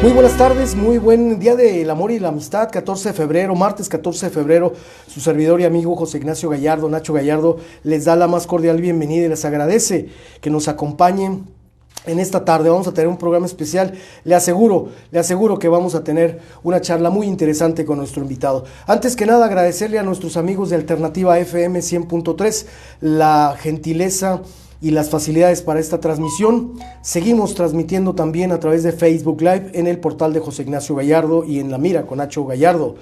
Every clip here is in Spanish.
Muy buenas tardes, muy buen día del amor y la amistad, 14 de febrero, martes 14 de febrero, su servidor y amigo José Ignacio Gallardo, Nacho Gallardo, les da la más cordial bienvenida y les agradece que nos acompañen en esta tarde. Vamos a tener un programa especial, le aseguro que vamos a tener una charla muy interesante con nuestro invitado. Antes que nada, agradecerle a nuestros amigos de Alternativa FM 100.3 la gentileza y las facilidades para esta transmisión. Seguimos transmitiendo también a través de Facebook Live en el portal de José Ignacio Gallardo y en La Mira con Nacho Gallardo.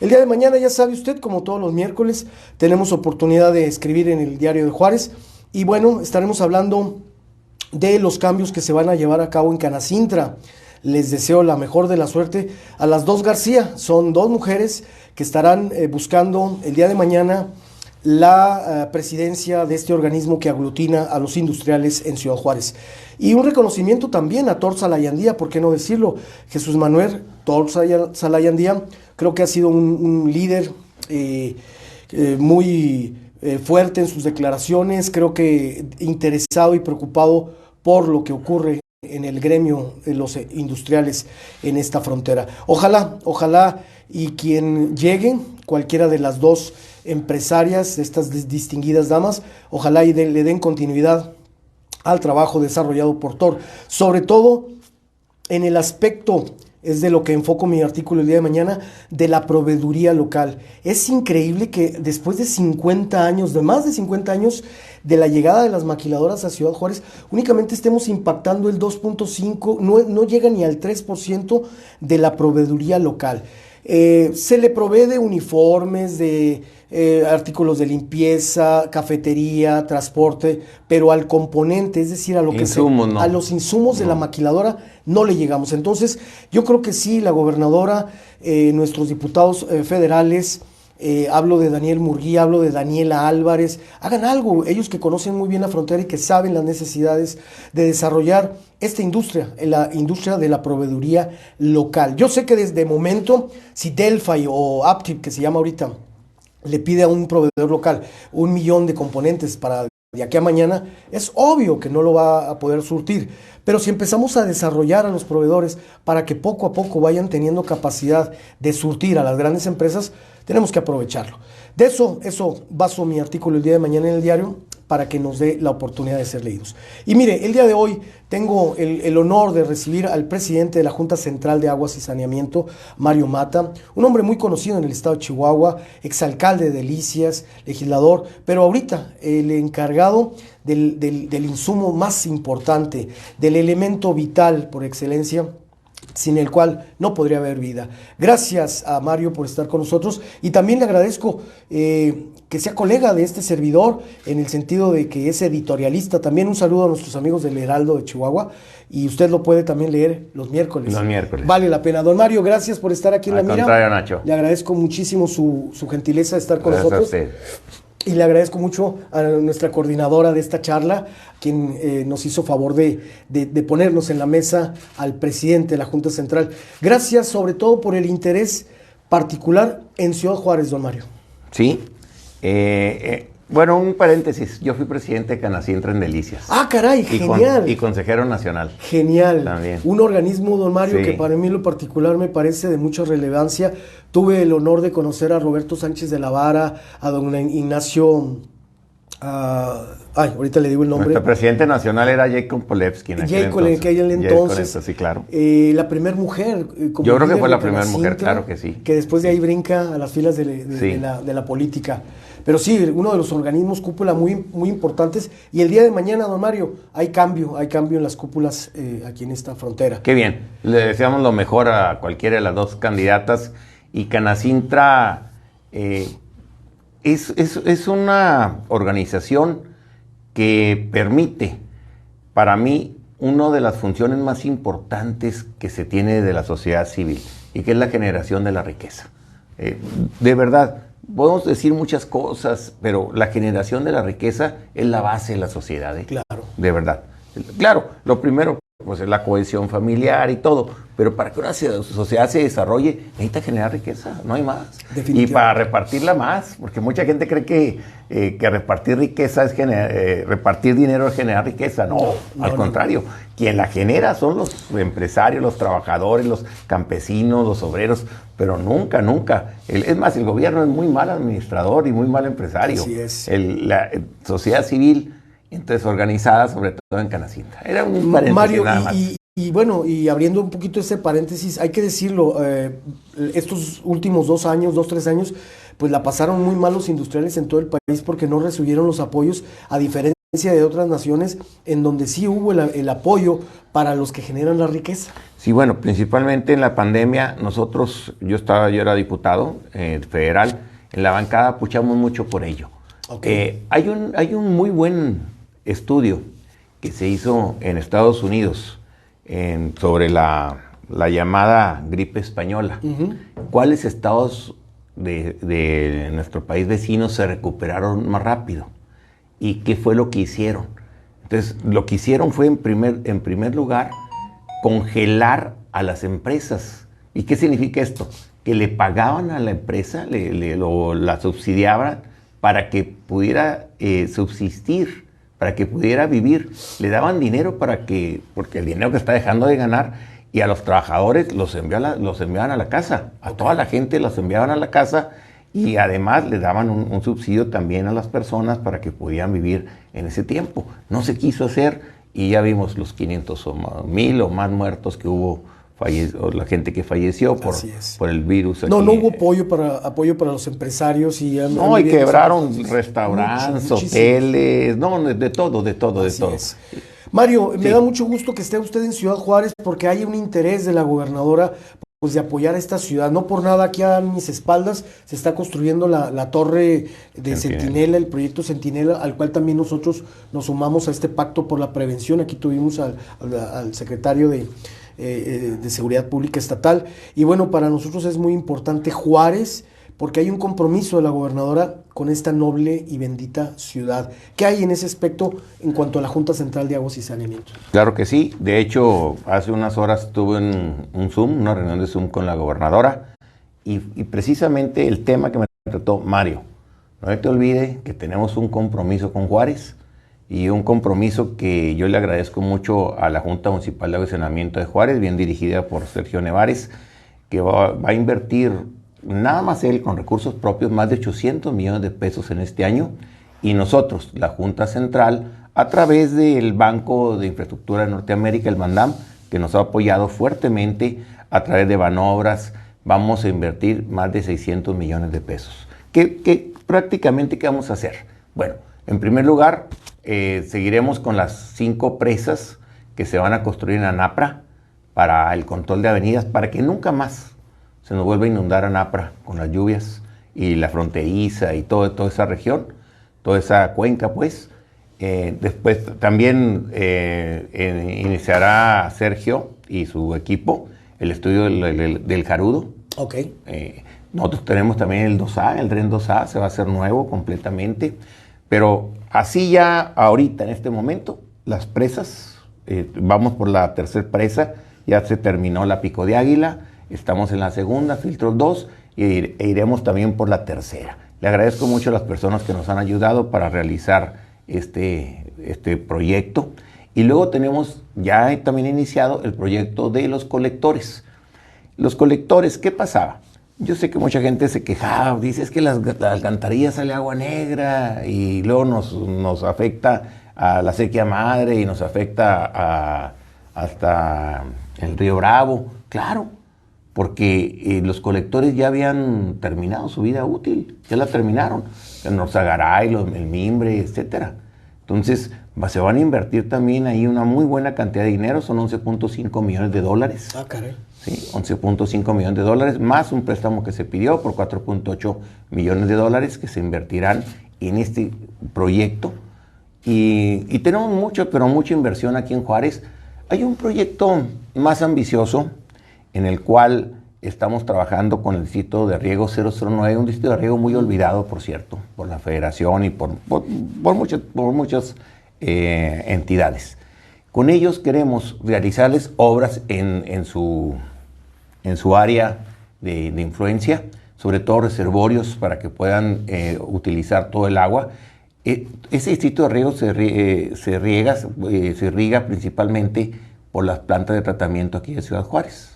El día de mañana, ya sabe usted, como todos los miércoles, tenemos oportunidad de escribir en el Diario de Juárez y bueno, estaremos hablando de los cambios que se van a llevar a cabo en Canacintra. Les deseo la mejor de la suerte a las dos García. Son dos mujeres que estarán buscando el día de mañana la presidencia de este organismo que aglutina a los industriales en Ciudad Juárez. Y un reconocimiento también a Tor Salayandía, ¿por qué no decirlo? Jesús Manuel Tor Salayandía creo que ha sido un líder muy fuerte en sus declaraciones, creo que interesado y preocupado por lo que ocurre en el gremio de los industriales en esta frontera. Ojalá y quien llegue, cualquiera de las dos empresarias, estas distinguidas damas, ojalá y le den continuidad al trabajo desarrollado por Tor, sobre todo en el aspecto, es de lo que enfoco mi artículo el día de mañana, de la proveeduría local. Es increíble que después de 50 años, de más de 50 años de la llegada de las maquiladoras a Ciudad Juárez, únicamente estemos impactando el 2.5%, no llega ni al 3% de la proveeduría local. Se le provee de uniformes, de artículos de limpieza, cafetería, transporte, pero al componente, es decir, a lo que a los insumos de la maquiladora no le llegamos. Entonces, yo creo que sí, la gobernadora, nuestros diputados federales, hablo de Daniel Murguía, hablo de Daniela Álvarez, hagan algo, ellos que conocen muy bien la frontera y que saben las necesidades de desarrollar esta industria, la industria de la proveeduría local. Yo sé que desde momento, si Delphi o Aptiv, que se llama ahorita, le pide a un proveedor local 1 millón de componentes para de aquí a mañana, es obvio que no lo va a poder surtir. Pero si empezamos a desarrollar a los proveedores para que poco a poco vayan teniendo capacidad de surtir a las grandes empresas, tenemos que aprovecharlo. De eso baso mi artículo el día de mañana en el diario para que nos dé la oportunidad de ser leídos. Y mire, el día de hoy tengo el honor de recibir al presidente de la Junta Central de Aguas y Saneamiento, Mario Mata, un hombre muy conocido en el estado de Chihuahua, exalcalde de Delicias, legislador, pero ahorita el encargado del insumo más importante, del elemento vital por excelencia, sin el cual no podría haber vida. Gracias a Mario por estar con nosotros y también le agradezco que sea colega de este servidor en el sentido de que es editorialista. También un saludo a nuestros amigos del Heraldo de Chihuahua y usted lo puede también leer los miércoles. Vale la pena. Don Mario, gracias por estar aquí en La Mira. Al contrario, Nacho. Le agradezco muchísimo su gentileza de estar con Gracias nosotros. a usted. Y le agradezco mucho a nuestra coordinadora de esta charla, quien nos hizo favor de ponernos en la mesa al presidente de la Junta Central. Gracias sobre todo por el interés particular en Ciudad Juárez, don Mario. Sí. Bueno, un paréntesis. Yo fui presidente de Canacintra en Delicias. ¡Ah, caray! Genial. Y consejero nacional. Genial. También. Un organismo, don Mario, Sí. que para mí en lo particular me parece de mucha relevancia. Tuve el honor de conocer a Roberto Sánchez de la Vara, a don Ignacio... ahorita le digo el nombre. Nuestro presidente nacional era Jacob Polevsky. En aquel entonces. Sí, claro. La primera mujer. Yo creo que fue la primera mujer, claro que sí. Que después de ahí brinca a las filas de la política. Pero sí, uno de los organismos cúpula muy, muy importantes. Y el día de mañana, don Mario, hay cambio en las cúpulas aquí en esta frontera. Qué bien. Le deseamos lo mejor a cualquiera de las dos candidatas. Y Canacintra es una organización que permite, para mí, una de las funciones más importantes que se tiene de la sociedad civil y que es la generación de la riqueza. De verdad, podemos decir muchas cosas, pero la generación de la riqueza es la base de la sociedad. Claro. De verdad. Claro, lo primero pues es la cohesión familiar y todo, pero para que una sociedad se desarrolle necesita generar riqueza, no hay más. Y para repartirla más, porque mucha gente cree que repartir riqueza es repartir dinero es generar riqueza. No, al contrario, quien la genera son los empresarios, los trabajadores, los campesinos, los obreros, pero nunca. Es más, el gobierno es muy mal administrador y muy mal empresario. Así es. La sociedad civil, entonces organizada, sobre todo en Canacintra. Era un paréntesis, Mario, nada más. Y bueno, y abriendo un poquito ese paréntesis, hay que decirlo, estos últimos 3 años, pues la pasaron muy mal los industriales en todo el país porque no recibieron los apoyos, a diferencia de otras naciones en donde sí hubo el apoyo para los que generan la riqueza. Sí, bueno, principalmente en la pandemia, yo era diputado federal, en la bancada puchamos mucho por ello. Okay. Hay un muy buen estudio que se hizo en Estados Unidos sobre la llamada gripe española. ¿Cuáles estados de nuestro país vecino se recuperaron más rápido? ¿Y qué fue lo que hicieron? Entonces, lo que hicieron fue, en primer lugar, congelar a las empresas. ¿Y qué significa esto? Que le pagaban a la empresa, la subsidiaban para que pudiera subsistir, para que pudiera vivir. Le daban dinero porque el dinero que está dejando de ganar, y a los trabajadores los enviaban a la casa. A toda la gente los enviaban a la casa, y además le daban un subsidio también a las personas para que pudieran vivir en ese tiempo. No se quiso hacer, y ya vimos los 500 o 1000 o más muertos que hubo, o la gente que falleció por el virus. No hubo apoyo para los empresarios. Y quebraron restaurantes, hoteles, de todo. Es. Mario, me da mucho gusto que esté usted en Ciudad Juárez, porque hay un interés de la gobernadora pues de apoyar a esta ciudad. No por nada, aquí a mis espaldas se está construyendo la torre de Centinela, el proyecto Centinela, al cual también nosotros nos sumamos a este pacto por la prevención. Aquí tuvimos al secretario de Seguridad Pública Estatal. Y bueno, para nosotros es muy importante Juárez, porque hay un compromiso de la gobernadora con esta noble y bendita ciudad. ¿Qué hay en ese aspecto en cuanto a la Junta Central de Aguas y Saneamiento? Claro que sí. De hecho, hace unas horas tuve una reunión de Zoom con la gobernadora, y precisamente el tema que me trató: Mario, no te olvide que tenemos un compromiso con Juárez, y un compromiso que yo le agradezco mucho a la Junta Municipal de Aguas y Saneamiento de Juárez, bien dirigida por Sergio Nevares, que va a invertir, nada más él, con recursos propios, más de 800 millones de pesos en este año, y nosotros, la Junta Central, a través del Banco de Infraestructura de Norteamérica, el Bandam, que nos ha apoyado fuertemente a través de Banobras, vamos a invertir más de 600 millones de pesos. ¿Qué prácticamente qué vamos a hacer? Bueno, en primer lugar, seguiremos con las 5 presas que se van a construir en Anapra para el control de avenidas, para que nunca más se nos vuelve a inundar Anapra con las lluvias, y la fronteriza y toda esa región, toda esa cuenca, pues. Después también iniciará Sergio y su equipo el estudio del Jarudo. Ok. Nosotros tenemos también el 2A, el tren 2A, se va a hacer nuevo completamente. Pero así ya ahorita, en este momento, las presas, vamos por la tercera presa, ya se terminó la Pico de Águila, estamos en la segunda, Filtros 2, e iremos también por la tercera. Le agradezco mucho a las personas que nos han ayudado para realizar este proyecto. Y luego tenemos ya también iniciado el proyecto de los colectores. Los colectores, ¿qué pasaba? Yo sé que mucha gente se quejaba, dice, es que las alcantarillas sale agua negra, y luego nos afecta a la sequía madre, y nos afecta hasta el río Bravo. Claro, porque los colectores ya habían terminado su vida útil, ya la terminaron, el Norzagaray, el Mimbre, etcétera. Entonces, se van a invertir también ahí una muy buena cantidad de dinero, son 11.5 millones de dólares. Ah, caray. Sí, 11.5 millones de dólares, más un préstamo que se pidió por 4.8 millones de dólares que se invertirán en este proyecto. Y tenemos mucha inversión aquí en Juárez. Hay un proyecto más ambicioso en el cual estamos trabajando con el distrito de riego 009, un distrito de riego muy olvidado, por cierto, por la federación y por muchas entidades. Con ellos queremos realizarles obras en su en su área de influencia, sobre todo reservorios para que puedan utilizar todo el agua. Ese distrito de riego se riega principalmente por las plantas de tratamiento aquí de Ciudad Juárez,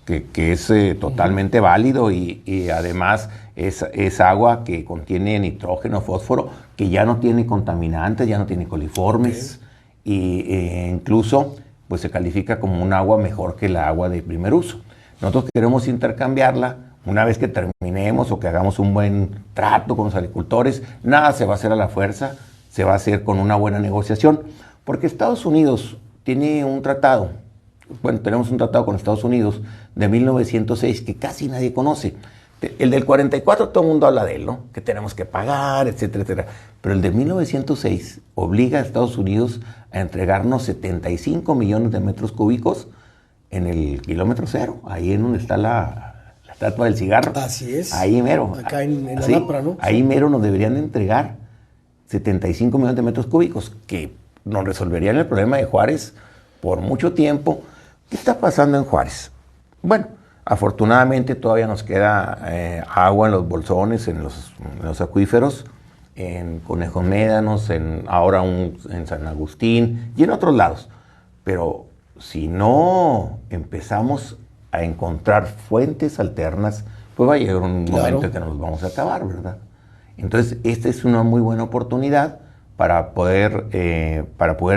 que es totalmente válido y además es agua que contiene nitrógeno, fósforo, que ya no tiene contaminantes, ya no tiene coliformes, y incluso pues se califica como un agua mejor que la agua de primer uso. Nosotros queremos intercambiarla una vez que terminemos o que hagamos un buen trato con los agricultores. Nada se va a hacer a la fuerza, se va a hacer con una buena negociación, porque Estados Unidos tiene un tratado, bueno, tenemos un tratado con Estados Unidos de 1906 que casi nadie conoce. El del 44 todo el mundo habla de él, ¿no? Que tenemos que pagar, etcétera, etcétera. Pero el de 1906 obliga a Estados Unidos a entregarnos 75 millones de metros cúbicos en el kilómetro cero, ahí en donde está la estatua del cigarro. Así es. Ahí mero. Acá en sí, Anapra, ¿no? Ahí mero nos deberían de entregar 75 millones de metros cúbicos, que nos resolverían el problema de Juárez por mucho tiempo. ¿Qué está pasando en Juárez? Bueno, afortunadamente todavía nos queda agua en los bolsones, en los acuíferos, en Conejo Médanos, ahora en San Agustín y en otros lados. Pero si no empezamos a encontrar fuentes alternas, pues va a llegar un momento que nos vamos a acabar, ¿verdad? Entonces, esta es una muy buena oportunidad para poder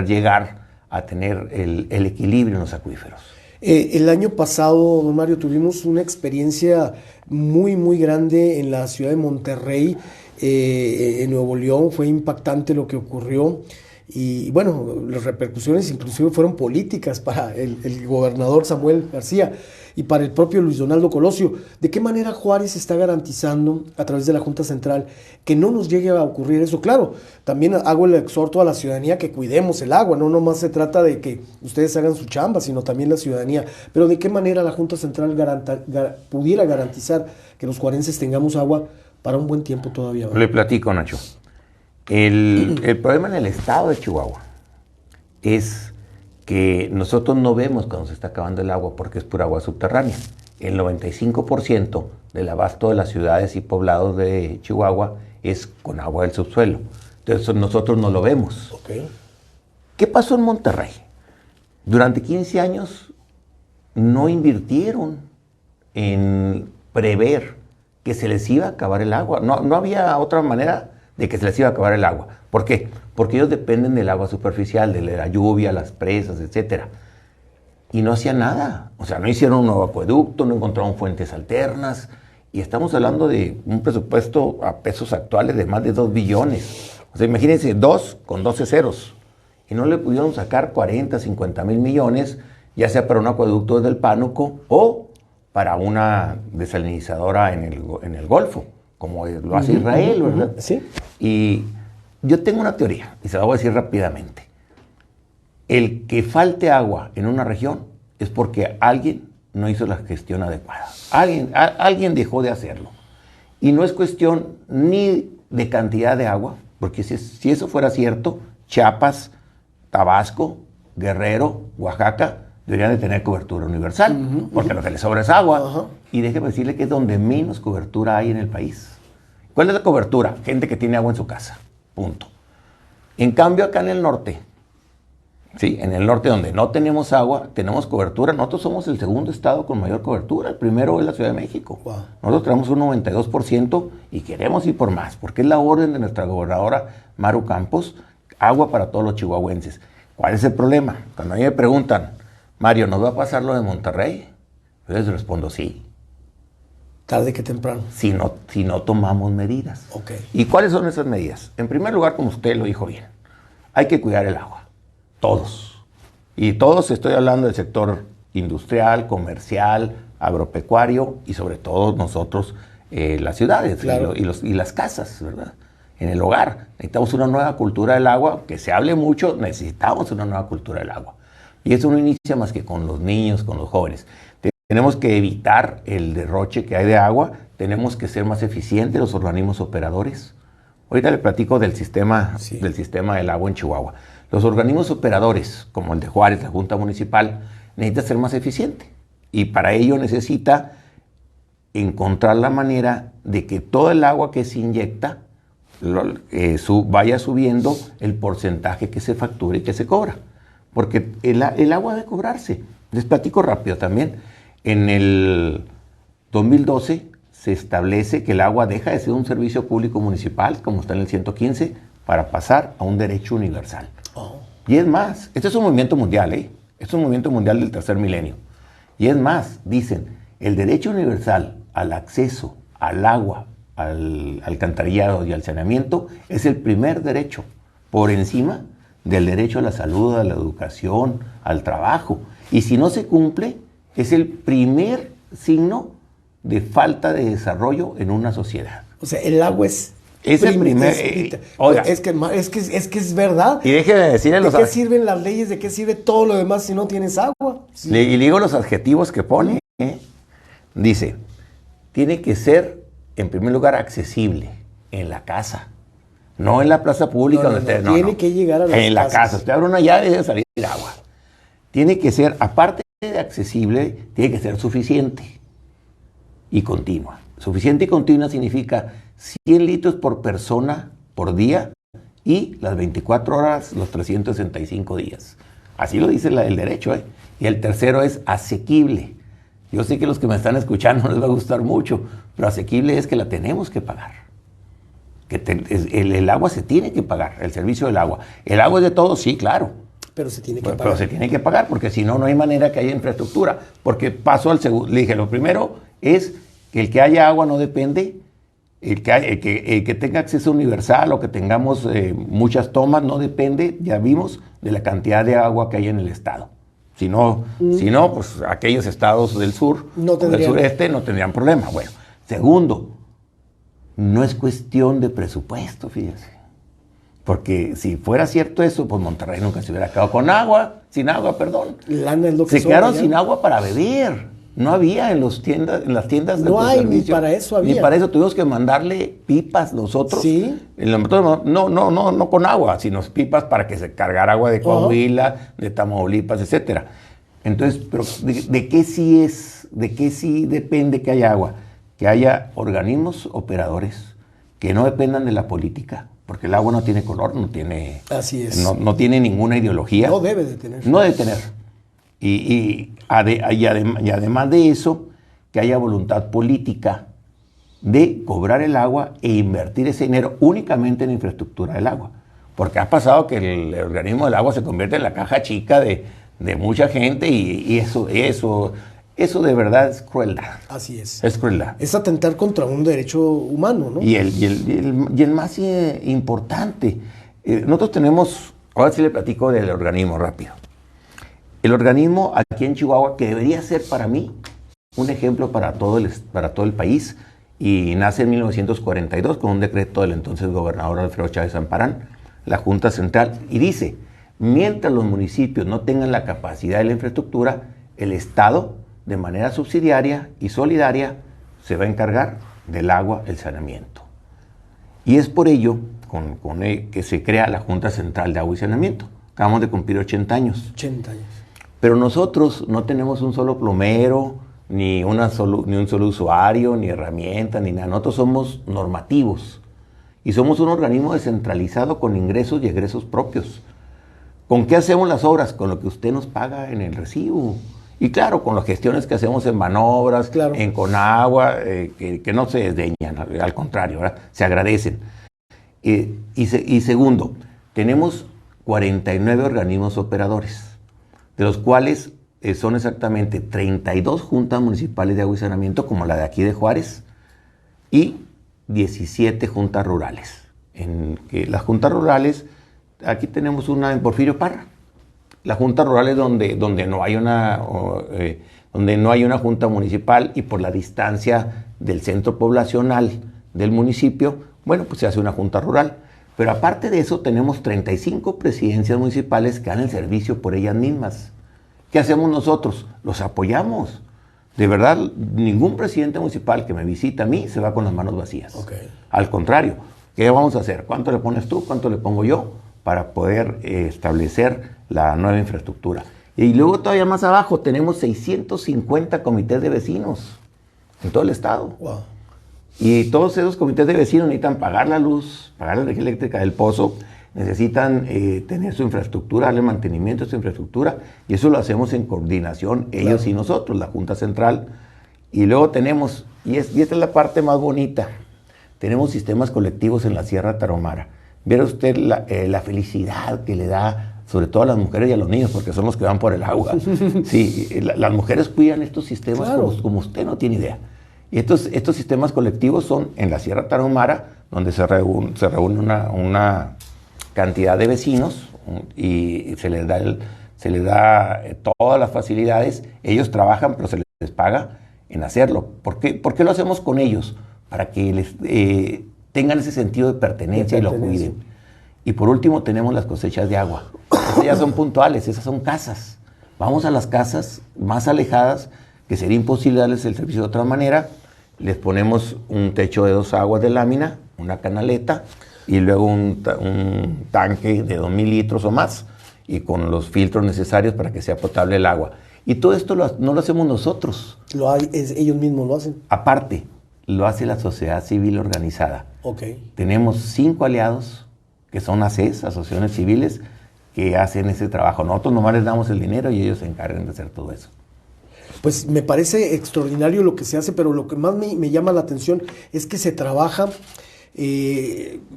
llegar a tener el equilibrio en los acuíferos. El año pasado, don Mario, tuvimos una experiencia muy, muy grande en la ciudad de Monterrey, en Nuevo León. Fue impactante lo que ocurrió. Y bueno, las repercusiones inclusive fueron políticas para el gobernador Samuel García y para el propio Luis Donaldo Colosio. ¿De qué manera Juárez está garantizando a través de la Junta Central que no nos llegue a ocurrir eso? Claro, también hago el exhorto a la ciudadanía que cuidemos el agua, no nomás se trata de que ustedes hagan su chamba, sino también la ciudadanía. Pero ¿de qué manera la Junta Central pudiera garantizar que los juarenses tengamos agua para un buen tiempo todavía? Le platico, Nacho. El problema en el estado de Chihuahua es que nosotros no vemos cuando se está acabando el agua porque es pura agua subterránea. El 95% del abasto de las ciudades y poblados de Chihuahua es con agua del subsuelo. Entonces nosotros no lo vemos. Okay. ¿Qué pasó en Monterrey? Durante 15 años no invirtieron en prever que se les iba a acabar el agua. No había otra manera de que se les iba a acabar el agua. ¿Por qué? Porque ellos dependen del agua superficial, de la lluvia, las presas, etc. Y no hacían nada. O sea, no hicieron un nuevo acueducto, no encontraron fuentes alternas. Y estamos hablando de un presupuesto a pesos actuales de más de 2 billones. O sea, imagínense, 2 con 12 ceros. Y no le pudieron sacar 40, 50 mil millones, ya sea para un acueducto desde el Pánuco o para una desalinizadora en el Golfo, como lo hace Israel, ¿verdad? Sí. Y yo tengo una teoría, y se la voy a decir rápidamente. El que falte agua en una región es porque alguien no hizo la gestión adecuada. Alguien dejó de hacerlo. Y no es cuestión ni de cantidad de agua, porque si eso fuera cierto, Chiapas, Tabasco, Guerrero, Oaxaca deberían de tener cobertura universal, porque lo que les sobra es agua. Y déjeme decirle que es donde menos cobertura hay en el país. ¿Cuál es la cobertura? Gente que tiene agua en su casa, punto. En cambio, acá en el norte, sí, en el norte donde no tenemos agua, tenemos cobertura. Nosotros somos el segundo estado con mayor cobertura. El primero es la Ciudad de México. Wow. Nosotros tenemos un 92% y queremos ir por más, porque es la orden de nuestra gobernadora Maru Campos, agua para todos los chihuahuenses. ¿Cuál es el problema? Cuando a mí me preguntan, Mario, ¿nos va a pasar lo de Monterrey? Yo les respondo, sí. Tarde que temprano. Si no tomamos medidas. Okay. ¿Y cuáles son esas medidas? En primer lugar, como usted lo dijo bien, hay que cuidar el agua. Todos. Y todos estoy hablando del sector industrial, comercial, agropecuario y sobre todo nosotros, las ciudades, claro, y las casas, ¿verdad? En el hogar. Necesitamos una nueva cultura del agua, que se hable mucho, necesitamos una nueva cultura del agua. Y eso no inicia más que con los niños, con los jóvenes. Tenemos que evitar el derroche que hay de agua, tenemos que ser más eficientes los organismos operadores. Ahorita le platico del sistema del agua en Chihuahua. Los organismos operadores, como el de Juárez, la Junta Municipal, necesitan ser más eficientes. Y para ello necesita encontrar la manera de que todo el agua que se inyecta vaya subiendo el porcentaje que se factura y que se cobra. Porque el agua debe cobrarse. Les platico rápido también. En el 2012 se establece que el agua deja de ser un servicio público municipal, como está en el 115, para pasar a un derecho universal. Y es más, este es un movimiento mundial, Este es un movimiento mundial del tercer milenio. Y es más, dicen, el derecho universal al acceso al agua, al alcantarillado y al saneamiento es el primer derecho, por encima del derecho a la salud, a la educación, al trabajo. Y si no se cumple, es el primer signo de falta de desarrollo en una sociedad. O sea, el agua es el primer... oiga, es que es verdad. Y déjeme decirle ¿De qué sirven las leyes? ¿De qué sirve todo lo demás si no tienes agua? Sí. Y le digo los adjetivos que pone. Dice, tiene que ser, en primer lugar, accesible en la casa. No en la plaza pública. Tiene que llegar a las casas. En la casa. Usted abre una llave y debe salir agua. Tiene que ser, aparte de accesible, tiene que ser suficiente y continua. Suficiente y continua significa 100 litros por persona por día y las 24 horas, los 365 días. Así lo dice el derecho, Y el tercero es asequible. Yo sé que los que me están escuchando no les va a gustar mucho, pero asequible es que la tenemos que pagar. El agua se tiene que pagar, el servicio del agua. ¿El agua es de todos? Sí, claro. Pero se tiene que pagar. Pero se tiene que pagar, porque si no, no hay manera que haya infraestructura. Porque paso al segundo. Le dije, lo primero es que el que haya agua no depende, el que tenga acceso universal o que tengamos muchas tomas no depende, ya vimos, de la cantidad de agua que hay en el estado. Si no, pues aquellos estados del sur, del sureste, no tendrían problema. Bueno, segundo, no es cuestión de presupuesto, fíjese. Porque si fuera cierto eso, pues Monterrey nunca se hubiera quedado con agua, sin agua, perdón. Lana es lo que se quedaron sin agua para beber. No había en las tiendas de no hay, ni para eso había. Ni para eso tuvimos que mandarle pipas nosotros. Sí. No con agua, sino pipas para que se cargara agua de Coahuila, de Tamaulipas, etcétera. Entonces, pero ¿de qué sí depende que haya agua? Que haya organismos operadores que no dependan de la política, porque el agua no tiene color, no tiene... Así es. No tiene ninguna ideología. No debe de tener. No debe tener. Y además de eso, que haya voluntad política de cobrar el agua e invertir ese dinero únicamente en infraestructura del agua. Porque ha pasado que el organismo del agua se convierte en la caja chica de mucha gente y eso de verdad es crueldad. Así es. Es crueldad. Es atentar contra un derecho humano, ¿no? Y el más importante, nosotros tenemos, ahora sí le platico del organismo rápido. El organismo aquí en Chihuahua, que debería ser para mí un ejemplo para todo el país, y nace en 1942 con un decreto del entonces gobernador Alfredo Chávez Amparán, la Junta Central, y dice, mientras los municipios no tengan la capacidad de la infraestructura, el Estado, de manera subsidiaria y solidaria, se va a encargar del agua, el saneamiento. Y es por ello que se crea la Junta Central de Agua y Saneamiento. Acabamos de cumplir 80 años. 80 años. Pero nosotros no tenemos un solo plomero, ni un solo usuario, ni herramienta, ni nada. Nosotros somos normativos y somos un organismo descentralizado con ingresos y egresos propios. ¿Con qué hacemos las obras? Con lo que usted nos paga en el recibo. Y claro, con las gestiones que hacemos en manobras, claro, en Conagua, que no se desdeñan, al contrario, ¿verdad? Se agradecen. Y segundo, tenemos 49 organismos operadores, de los cuales son exactamente 32 juntas municipales de agua y saneamiento, como la de aquí de Juárez, y 17 juntas rurales. Las juntas rurales, aquí tenemos una en Porfirio Parra. La junta rural es donde no hay una junta municipal, y por la distancia del centro poblacional del municipio, bueno, pues se hace una junta rural. Pero aparte de eso, tenemos 35 presidencias municipales que dan el servicio por ellas mismas. ¿Qué hacemos nosotros? Los apoyamos. De verdad, ningún presidente municipal que me visita a mí se va con las manos vacías. Okay. Al contrario, ¿qué vamos a hacer? ¿Cuánto le pones tú? ¿Cuánto le pongo yo? Para poder establecer la nueva infraestructura. Y luego todavía más abajo tenemos 650 comités de vecinos en todo el estado. Wow. Y todos esos comités de vecinos necesitan pagar la luz, pagar la energía eléctrica del pozo, necesitan tener su infraestructura, darle mantenimiento a su infraestructura, y eso lo hacemos en coordinación, ellos y nosotros, la Junta Central. Y luego tenemos, y esta es la parte más bonita, tenemos sistemas colectivos en la Sierra Tarahumara. Viera usted la felicidad que le da, sobre todo a las mujeres y a los niños, porque son los que van por el agua. Sí, las mujeres cuidan estos sistemas como usted no tiene idea. Y estos sistemas colectivos son en la Sierra Tarahumara, donde se reúne una cantidad de vecinos y se les da todas las facilidades. Ellos trabajan, pero se les paga en hacerlo. ¿Por qué lo hacemos con ellos? Para que les tengan ese sentido de pertenencia y lo cuiden. Y por último tenemos las cosechas de agua. Esas ya son puntuales, esas son casas. Vamos a las casas más alejadas, que sería imposible darles el servicio de otra manera. Les ponemos un techo de 2 aguas de lámina, una canaleta y luego un tanque de 2,000 litros o más, y con los filtros necesarios para que sea potable el agua. Y todo esto no lo hacemos nosotros. Ellos mismos lo hacen. Aparte, lo hace la sociedad civil organizada. Okay. Tenemos 5 aliados, que son ACES, asociaciones civiles, que hacen ese trabajo. Nosotros nomás les damos el dinero y ellos se encargan de hacer todo eso. Pues me parece extraordinario lo que se hace, pero lo que más me llama la atención es que se trabaja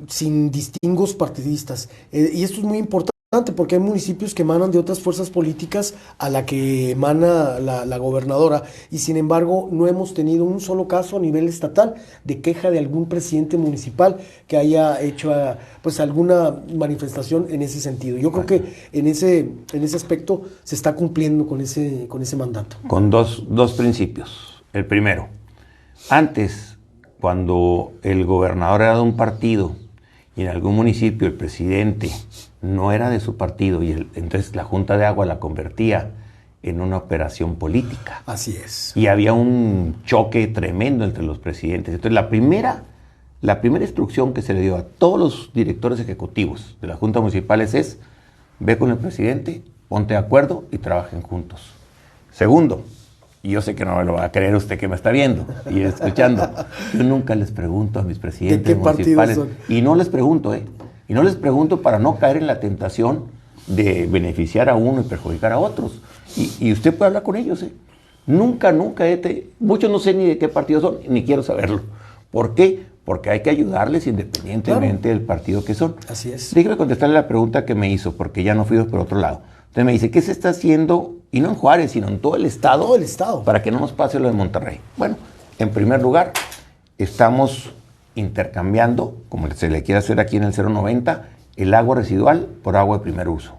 sin distingos partidistas. Y esto es muy importante porque hay municipios que emanan de otras fuerzas políticas a la que emana la gobernadora, y sin embargo no hemos tenido un solo caso a nivel estatal de queja de algún presidente municipal que haya hecho pues alguna manifestación en ese sentido. Yo creo que en ese aspecto se está cumpliendo con ese mandato. Con dos principios. El primero, antes, cuando el gobernador era de un partido y en algún municipio el presidente no era de su partido, y entonces la Junta de Agua la convertía en una operación política. Así es. Y había un choque tremendo entre los presidentes. Entonces la primera instrucción que se le dio a todos los directores ejecutivos de las juntas municipales es: ve con el presidente, ponte de acuerdo y trabajen juntos. Segundo, y yo sé que no me lo va a creer usted que me está viendo y escuchando, yo nunca les pregunto a mis presidentes municipales, y no les pregunto, y no les pregunto para no caer en la tentación de beneficiar a uno y perjudicar a otros. Y usted puede hablar con ellos, Nunca, muchos no sé ni de qué partido son, ni quiero saberlo. ¿Por qué? Porque hay que ayudarles independientemente del partido que son. Así es. Déjeme contestarle la pregunta que me hizo, porque ya no fuimos por otro lado. Entonces me dice, ¿qué se está haciendo? Y no en Juárez, sino en todo el estado. Todo el estado. Para que no nos pase lo de Monterrey. Bueno, en primer lugar, estamos intercambiando, como se le quiere hacer aquí en el 090, el agua residual por agua de primer uso.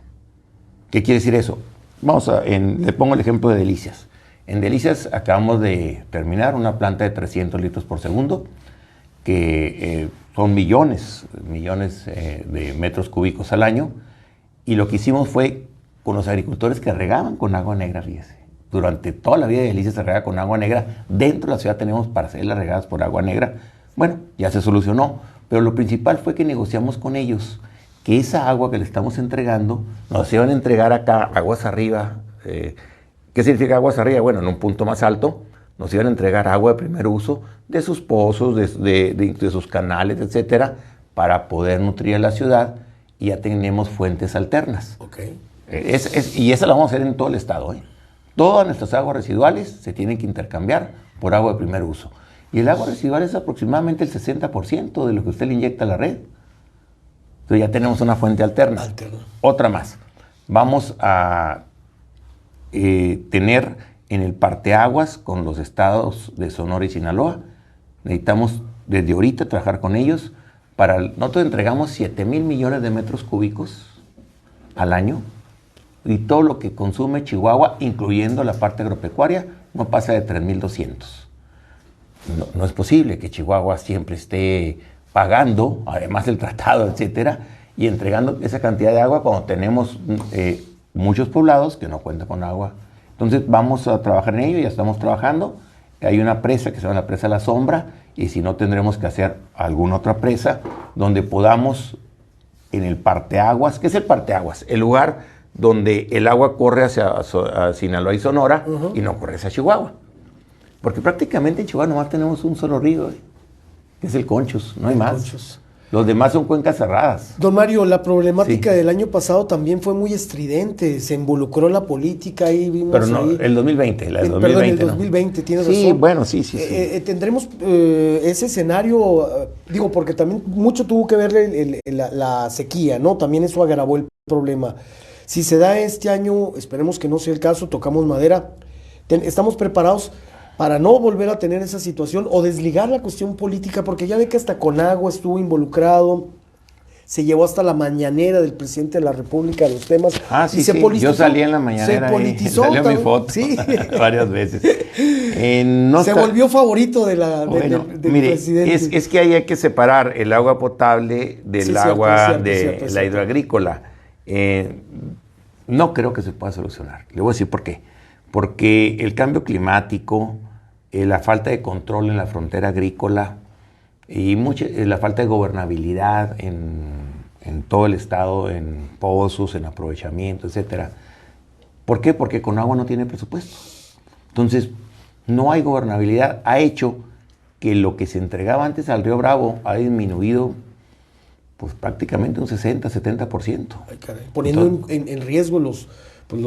¿Qué quiere decir eso? Le pongo el ejemplo de Delicias. En Delicias acabamos de terminar una planta de 300 litros por segundo, que son millones de metros cúbicos al año, y lo que hicimos fue con los agricultores que regaban con agua negra, fíjese. Durante toda la vida de Delicias se rega con agua negra. Dentro de la ciudad tenemos parcelas regadas por agua negra. Bueno, ya se solucionó, pero lo principal fue que negociamos con ellos que esa agua que le estamos entregando, nos iban a entregar acá aguas arriba. ¿Qué significa aguas arriba? Bueno, en un punto más alto nos iban a entregar agua de primer uso de sus pozos, de sus canales, etcétera, para poder nutrir a la ciudad, y ya tenemos fuentes alternas. Okay. Y esa la vamos a hacer en todo el estado. Todas nuestras aguas residuales se tienen que intercambiar por agua de primer uso. Y el agua residual es aproximadamente el 60% de lo que usted le inyecta a la red. Entonces ya tenemos una fuente alterna. Otra más. Vamos a tener en el parteaguas con los estados de Sonora y Sinaloa. Necesitamos desde ahorita trabajar con ellos. Nosotros entregamos 7,000 millones de metros cúbicos al año, y todo lo que consume Chihuahua, incluyendo la parte agropecuaria, no pasa de 3,200. No es posible que Chihuahua siempre esté pagando, además del tratado, etcétera, y entregando esa cantidad de agua cuando tenemos muchos poblados que no cuentan con agua. Entonces vamos a trabajar en ello, ya estamos trabajando. Hay una presa que se llama la presa La Sombra, y si no tendremos que hacer alguna otra presa donde podamos, en el parteaguas. ¿Qué es el parteaguas? El lugar donde el agua corre a Sinaloa y Sonora y no corre hacia Chihuahua. Porque prácticamente en Chihuahua nomás tenemos un solo río, que es el Conchos, no hay más. Conchos. Los demás son cuencas cerradas. Don Mario, la problemática del año pasado también fue muy estridente, se involucró la política y vimos. Pero no, ahí, el 2020, la del 2020. Perdón, el 2020, no. tienes Sí, razón. bueno, sí. Tendremos ese escenario, digo, porque también mucho tuvo que ver la sequía, ¿no? También eso agravó el problema. Si se da este año, esperemos que no sea el caso, tocamos madera, estamos preparados para no volver a tener esa situación o desligar la cuestión política, porque ya ve que hasta Conagua estuvo involucrado, se llevó hasta la mañanera del presidente de la República los temas. Y se politizó. Yo salí en la mañanera. Se politizó. Salió mi foto varias veces. Se volvió favorito del presidente. Es que ahí hay que separar el agua potable del agua de la hidroagrícola. No creo que se pueda solucionar. Le voy a decir por qué. Porque el cambio climático, la falta de control en la frontera agrícola y la falta de gobernabilidad en todo el estado, en pozos, en aprovechamiento, etcétera. ¿Por qué? Porque Conagua no tiene presupuesto. Entonces, no hay gobernabilidad. Ha hecho que lo que se entregaba antes al Río Bravo ha disminuido pues prácticamente un 60-70%. Ay, caray. Poniendo en riesgo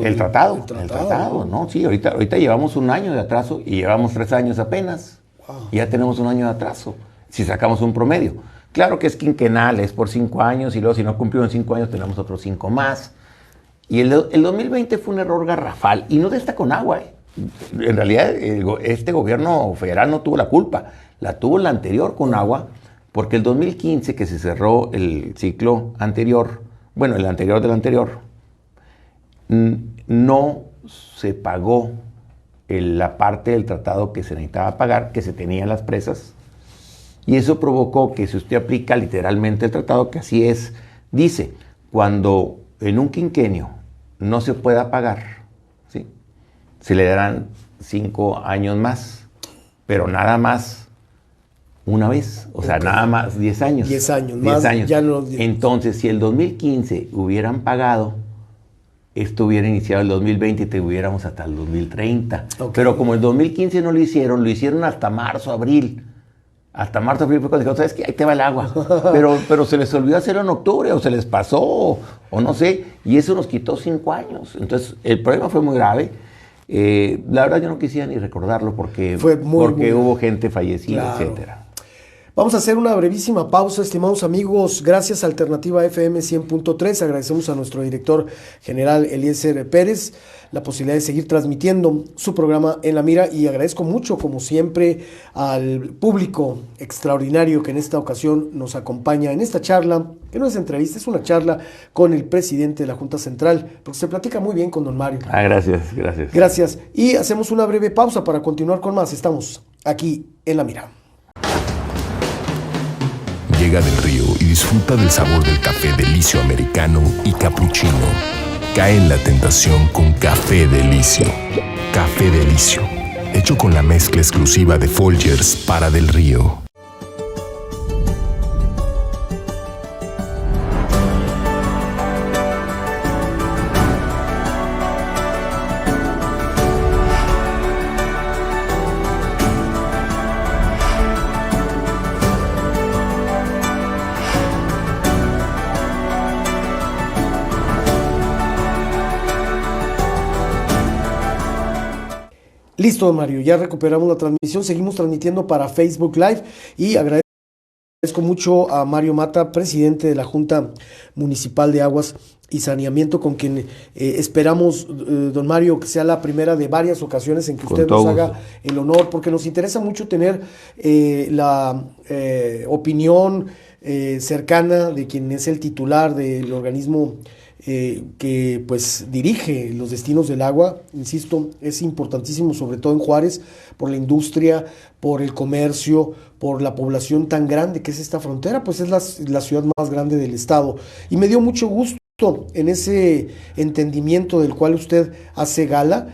el tratado, ¿no? Sí, ahorita llevamos un año de atraso y llevamos 3 años apenas. Wow. Y ya tenemos un año de atraso, si sacamos un promedio. Claro que es quinquenal, es por 5 años y luego si no cumplimos en 5 años tenemos otros 5 más. Y el 2020 fue un error garrafal y no de esta Conagua. En realidad este gobierno federal no tuvo la culpa, la tuvo la anterior Conagua, porque el 2015 que se cerró el ciclo anterior, bueno, el anterior del anterior, no se pagó la parte del tratado que se necesitaba pagar, que se tenía en las presas, y eso provocó que si usted aplica literalmente el tratado, que así es, dice, cuando en un quinquenio no se pueda pagar, ¿sí?, se le darán 5 años más, pero nada más una vez, o sea, nada más 10 años. 10 años, 10 más años. Ya no, Entonces, si el 2015 hubieran pagado, esto hubiera iniciado el 2020 y tuviéramos hasta el 2030. Okay. Pero como el 2015 no lo hicieron hasta marzo, abril. Hasta marzo, abril fue cuando dijeron, ¿sabes qué? Ahí te va el agua. Pero se les olvidó hacerlo en octubre, o se les pasó, o no sé, y eso nos quitó 5 años. Entonces, el problema fue muy grave. La verdad yo no quisiera ni recordarlo porque hubo gente fallecida, claro, etcétera. Vamos a hacer una brevísima pausa, estimados amigos. Gracias a Alternativa FM 100.3. Agradecemos a nuestro director general Eliezer Pérez la posibilidad de seguir transmitiendo su programa En la Mira, y agradezco mucho, como siempre, al público extraordinario que en esta ocasión nos acompaña en esta charla, que no es entrevista, es una charla con el presidente de la Junta Central, porque se platica muy bien con don Mario. Gracias. Gracias. Y hacemos una breve pausa para continuar con más. Estamos aquí en La Mira. Llega del Río y disfruta del sabor del café Delicio americano y cappuccino. Cae en la tentación con Café Delicio. Café Delicio, hecho con la mezcla exclusiva de Folgers para Del Río. Listo, Mario, ya recuperamos la transmisión, seguimos transmitiendo para Facebook Live y agradezco mucho a Mario Mata, presidente de la Junta Municipal de Aguas y Saneamiento, con quien esperamos, don Mario, que sea la primera de varias ocasiones en que usted nos haga el honor, porque nos interesa mucho tener la opinión cercana de quien es el titular del organismo que pues dirige los destinos del agua. Insisto, es importantísimo, sobre todo en Juárez, por la industria, por el comercio, por la población tan grande que es esta frontera, pues es la ciudad más grande del estado. Y me dio mucho gusto en ese entendimiento del cual usted hace gala,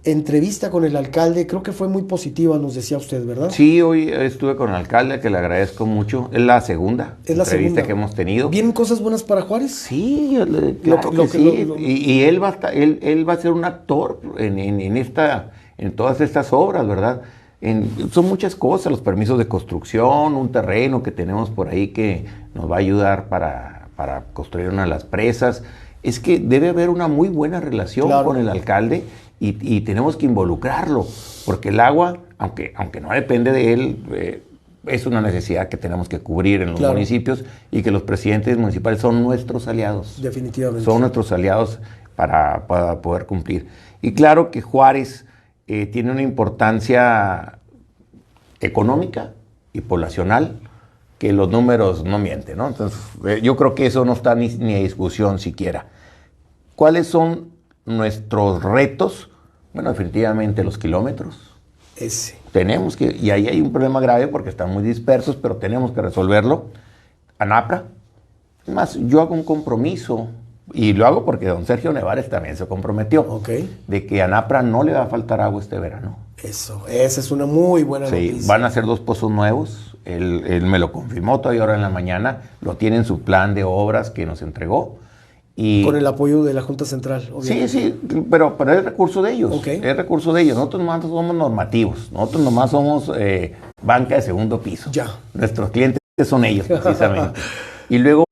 entrevista con el alcalde, creo que fue muy positiva, nos decía usted, ¿verdad? Sí, hoy estuve con el alcalde, que le agradezco mucho. Es la segunda entrevista que hemos tenido. ¿Vienen cosas buenas para Juárez? Sí, claro que sí. Y él va a ser un actor en todas estas obras, ¿verdad? Son muchas cosas, los permisos de construcción, un terreno que tenemos por ahí que nos va a ayudar para construir una de las presas. Es que debe haber una muy buena relación con el alcalde y tenemos que involucrarlo, porque el agua, aunque no depende de él, es una necesidad que tenemos que cubrir en los municipios, y que los presidentes municipales son nuestros aliados. Definitivamente. Son nuestros aliados para poder cumplir. Y claro que Juárez tiene una importancia económica y poblacional que los números no mienten, ¿no? Entonces, yo creo que eso no está ni a discusión siquiera. ¿Cuáles son nuestros retos? Bueno, definitivamente los kilómetros. Tenemos que, y ahí hay un problema grave porque están muy dispersos, pero tenemos que resolverlo. ANAPRA. Además, yo hago un compromiso, y lo hago porque don Sergio Nevares también se comprometió, de que a ANAPRA no le va a faltar agua este verano. Esa es una muy buena noticia. Van a hacer 2 pozos nuevos, él me lo confirmó todavía ahora en la mañana, lo tiene en su plan de obras que nos entregó. Y con el apoyo de la Junta Central, obviamente. Sí, pero es recurso de ellos. Es recurso de ellos. Nosotros nomás somos normativos. Nosotros nomás somos banca de segundo piso. Ya. Nuestros clientes son ellos, precisamente. Y luego,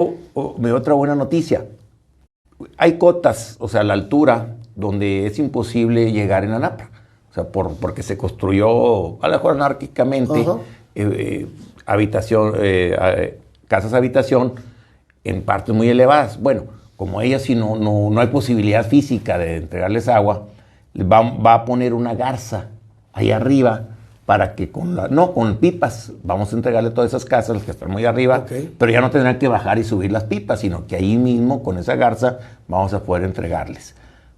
me dio otra buena noticia. Hay cotas, o sea, la altura, donde es imposible llegar en ANAPRA. O sea, porque se construyó, a lo mejor anárquicamente, casas habitación en partes muy elevadas. Bueno, como ellas si no hay posibilidad física de entregarles agua, va a poner una garza ahí arriba para que con pipas vamos a entregarle todas esas casas, las que están muy arriba, pero ya no tendrán que bajar y subir las pipas, sino que ahí mismo con esa garza vamos a poder entregarles.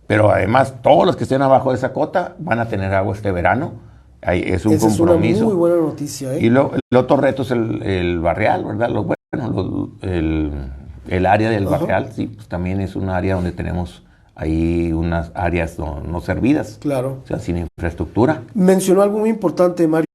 Pero además todos los que estén abajo de esa cota van a tener agua este verano. Es un compromiso. Es una muy buena noticia. Y el otro reto es el barrial, ¿verdad? El área del barrial, sí, pues también es un área donde tenemos ahí unas áreas no servidas. Claro. O sea, sin infraestructura. Mencionó algo muy importante, Mario.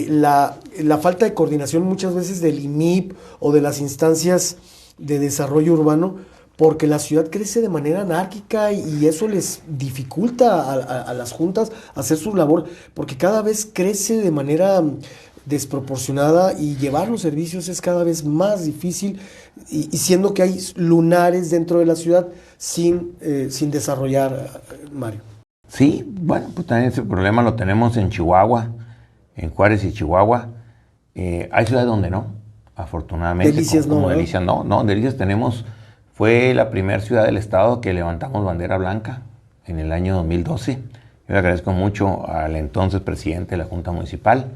La falta de coordinación muchas veces del IMIP o de las instancias de desarrollo urbano, porque la ciudad crece de manera anárquica y eso les dificulta a las juntas hacer su labor, porque cada vez crece de manera desproporcionada y llevar los servicios es cada vez más difícil, y siendo que hay lunares dentro de la ciudad sin desarrollar, Mario. Sí, bueno, pues también ese problema lo tenemos en Chihuahua, en Juárez y Chihuahua. Hay ciudades donde no, afortunadamente. Delicias como Delicias no, Delicias fue la primera ciudad del estado que levantamos bandera blanca en el año 2012. Yo le agradezco mucho al entonces presidente de la Junta Municipal.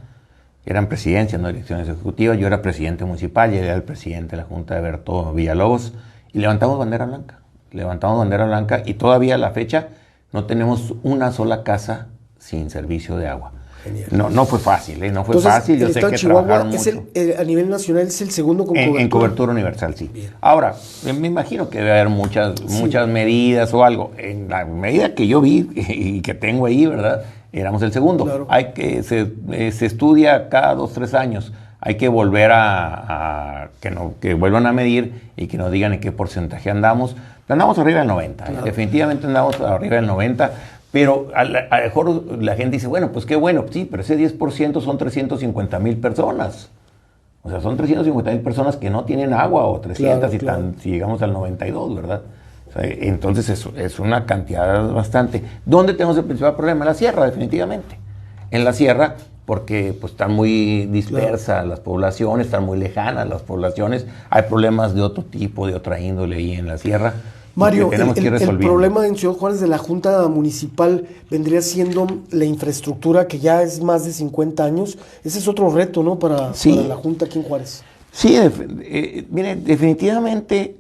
Eran presidencias, no elecciones ejecutivas. Yo era presidente municipal y él era el presidente de la Junta de Berto Villalobos. Y levantamos bandera blanca. Y todavía a la fecha no tenemos una sola casa sin servicio de agua. Genial. No fue fácil, no fue fácil. Yo sé que trabajaron mucho. A nivel nacional es el segundo con cobertura. En cobertura universal, sí. Bien. Ahora, me imagino que debe haber muchas medidas o algo. En la medida que yo vi y que tengo ahí, ¿verdad? Éramos el segundo. Claro. Se estudia cada 2-3 años. Hay que volver que vuelvan a medir y que nos digan en qué porcentaje andamos. Andamos arriba del 90. Claro. Definitivamente andamos arriba del 90. Pero a lo mejor la gente dice, bueno, pues qué bueno. Sí, pero ese 10% son 350,000 personas. O sea, son 350,000 personas que no tienen agua, o 300 si llegamos al 92, ¿verdad? Entonces es una cantidad bastante. ¿Dónde tenemos el principal problema? En la sierra, definitivamente. En la sierra, porque pues están muy dispersas las poblaciones, están muy lejanas las poblaciones. Hay problemas de otro tipo, de otra índole ahí en la sierra. Mario, el problema en Ciudad Juárez de la Junta Municipal vendría siendo la infraestructura, que ya es más de 50 años. Ese es otro reto, ¿no? Para la Junta aquí en Juárez. Sí, mire, definitivamente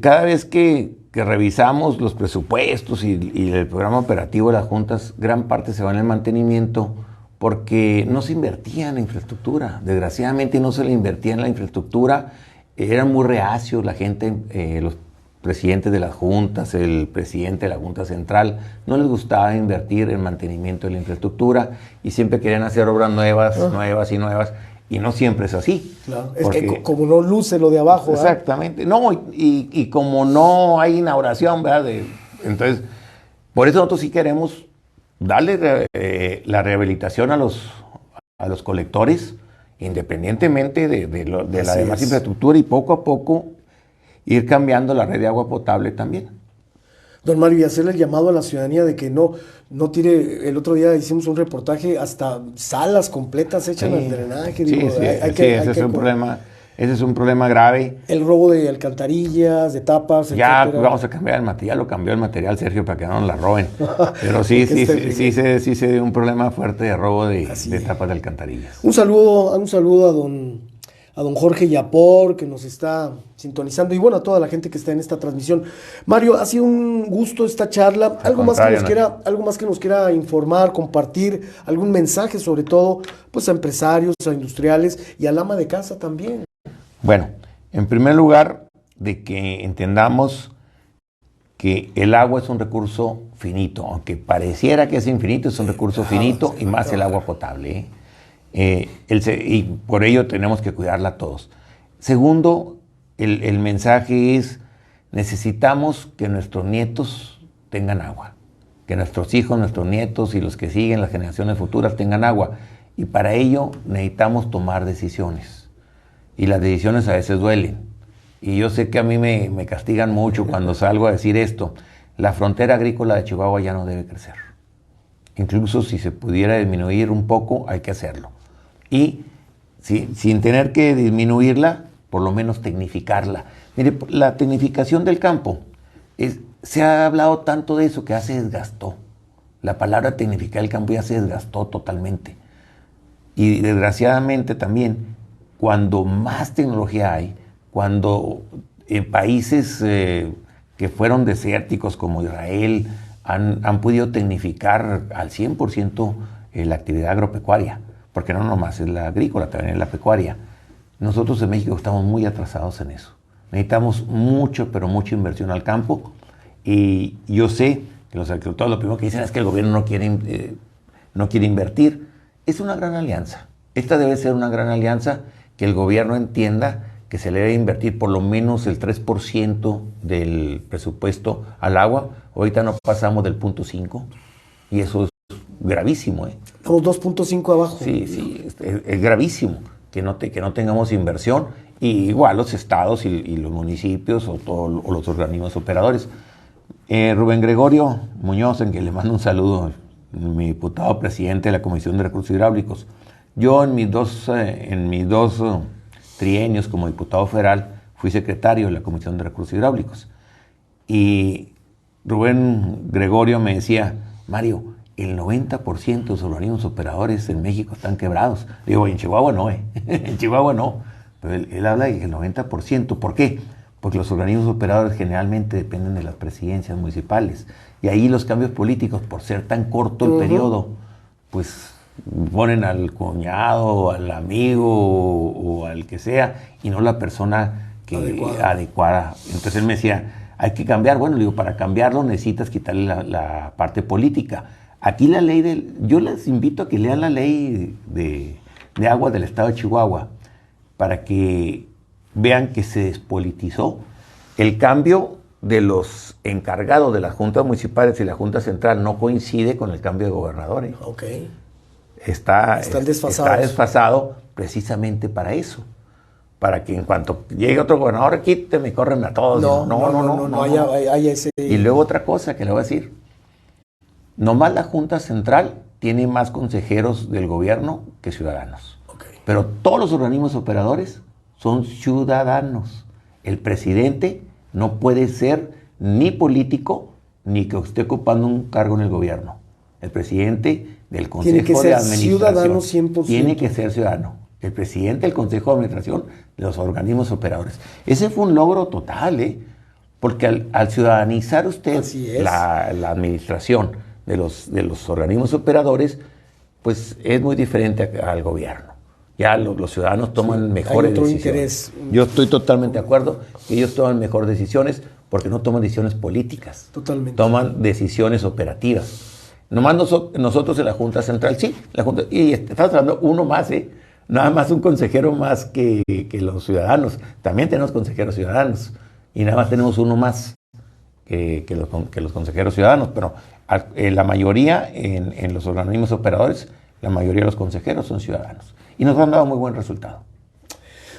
cada vez que revisamos los presupuestos y el programa operativo de las juntas, gran parte se va en el mantenimiento, porque no se invertía en la infraestructura. Desgraciadamente no se le invertía en la infraestructura. Eran muy reacios la gente, los presidentes de las juntas, el presidente de la Junta Central, no les gustaba invertir en mantenimiento de la infraestructura y siempre querían hacer obras nuevas, nuevas y nuevas, y no siempre es así. Claro, es que como no luce lo de abajo. Exactamente. No, y como no hay inauguración, ¿verdad? Entonces, por eso nosotros sí queremos darle la rehabilitación a los colectores, independientemente de la demás infraestructura, y poco a poco ir cambiando la red de agua potable también. Don Mario, y hacerle el llamado a la ciudadanía de que no tire. El otro día hicimos un reportaje, hasta salas completas echan al drenaje. Ese es un problema grave. El robo de alcantarillas, de tapas, ya etcétera. Vamos a cambiar el material, lo cambió el material Sergio para que no nos la roben. Pero sí se dio un problema fuerte de robo de tapas de alcantarillas. Un saludo a don Jorge Yapor, que nos está sintonizando, y bueno, a toda la gente que está en esta transmisión. Mario, ha sido un gusto esta charla. Algo más que nos quiera informar, compartir, algún mensaje, sobre todo, pues a empresarios, a industriales y al ama de casa también. Bueno, en primer lugar, de que entendamos que el agua es un recurso finito, aunque pareciera que es infinito, es un recurso finito, y más el agua potable, y por ello tenemos que cuidarla todos. Segundo, el mensaje es: necesitamos que nuestros nietos tengan agua, que nuestros hijos, nuestros nietos y los que siguen, las generaciones futuras, tengan agua, y para ello necesitamos tomar decisiones, y las decisiones a veces duelen, y yo sé que a mí me castigan mucho cuando salgo a decir esto. La frontera agrícola de Chihuahua ya no debe crecer, incluso si se pudiera disminuir un poco, hay que hacerlo. Y sin tener que disminuirla, por lo menos tecnificarla. Mire, la tecnificación del campo, se ha hablado tanto de eso que ya se desgastó. La palabra tecnificar el campo ya se desgastó totalmente. Y desgraciadamente también, cuando más tecnología hay, cuando en países que fueron desérticos como Israel han podido tecnificar al 100% la actividad agropecuaria, porque no nomás es la agrícola, también es la pecuaria. Nosotros en México estamos muy atrasados en eso. Necesitamos mucho, pero mucha inversión al campo, y yo sé que los agricultores lo primero que dicen es que el gobierno no quiere invertir. Es una gran alianza. Esta debe ser una gran alianza, que el gobierno entienda que se le debe invertir por lo menos el 3% del presupuesto al agua. Ahorita no pasamos del 0.5, y eso es gravísimo. Estamos 2.5 abajo. Sí, es gravísimo que no tengamos inversión, y igual los estados y los municipios o los organismos operadores. Rubén Gregorio Muñoz, en que le mando un saludo, mi diputado presidente de la Comisión de Recursos Hidráulicos. Yo en mis dos trienios como diputado federal fui secretario de la Comisión de Recursos Hidráulicos, y Rubén Gregorio me decía: Mario, el 90% de los organismos operadores en México están quebrados. Digo, en Chihuahua no, en Chihuahua no. Pero él habla de que el 90%. ¿Por qué? Porque los organismos operadores generalmente dependen de las presidencias municipales. Y ahí los cambios políticos, por ser tan corto el periodo, pues ponen al cuñado, al amigo o al que sea, y no la persona adecuada. Entonces él me decía, hay que cambiar. Bueno, le digo, para cambiarlo necesitas quitarle la parte política. Aquí la ley yo les invito a que lean la ley de agua del estado de Chihuahua, para que vean que se despolitizó. El cambio de los encargados de las juntas municipales y la Junta Central no coincide con el cambio de gobernadores. Okay. Están desfasado precisamente para eso. Para que en cuanto llegue otro gobernador, quíteme y córrenme a todos. No hay ese... Y luego otra cosa que le voy a decir. Nomás la Junta Central tiene más consejeros del gobierno que ciudadanos. Okay. Pero todos los organismos operadores son ciudadanos. El presidente no puede ser ni político ni que esté ocupando un cargo en el gobierno. El presidente del Consejo de Administración tiene que ser ciudadano. El presidente del Consejo de Administración de los organismos operadores. Ese fue un logro total, porque al ciudadanizar usted la administración de los organismos operadores, pues es muy diferente al gobierno. Ya los ciudadanos toman mejores decisiones. Interés. Yo estoy totalmente de acuerdo que ellos toman mejores decisiones porque no toman decisiones políticas. Totalmente. Toman decisiones operativas. Nomás nosotros en la Junta Central, sí, la Junta, y estamos hablando uno más, nada más un consejero más que los ciudadanos. También tenemos consejeros ciudadanos y nada más tenemos uno más que los consejeros ciudadanos, pero la mayoría en los organismos operadores, la mayoría de los consejeros son ciudadanos y nos han dado muy buen resultado.